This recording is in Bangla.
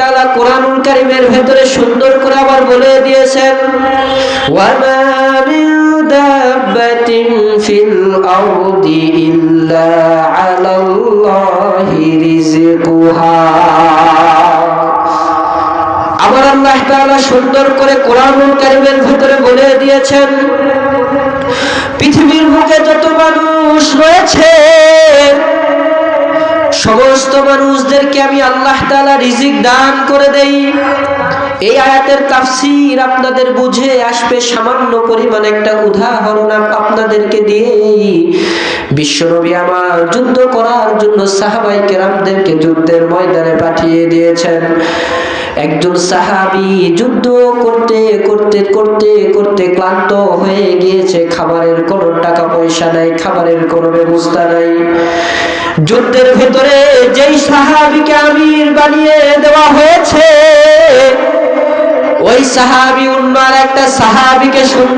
তাআলা কোরআনুল কারীমের ভেতরে সুন্দর করে আবার বলে দিয়েছেন, ওয়া মা মিন দাব্বাতিন ফিল আরদি ইল্লা আলাল্লাহি রিজকুহা। আবার আল্লাহ তাআলা সুন্দর করে কোরআনুল কারীমের ভেতরে বলে দিয়েছেন, পৃথিবীর বুকে যত মানুষ রয়েছে সমস্ত মানুষদেরকে আমি আল্লাহ তাআলা রিজিক দান করে দেই। এই আয়াতের তাফসীর আপনাদের বুঝে আসবে সামান্য পরিমাণ একটা উদাহরণ আপনাদেরকে দিয়ে। বিশ্বনবী আমার যুদ্ধ করার জন্য সাহাবায়ে কেরামদেরকে যুদ্ধের ময়দানে পাঠিয়ে দিয়েছেন। একজন সাহাবী যুদ্ধ করতে করতে করতে করতে ক্লান্ত হয়ে গিয়েছে, খাবারের কোনো টাকা পয়সা নাই, খাবারের কোনো ব্যবস্থা নাই। যুদ্ধের ভেতরে যেই সাহাবীকে আমির বানিয়ে দেওয়া হয়েছে ওই সাহাবী অন্য আরেকটা সাহাবীকে সুন্দর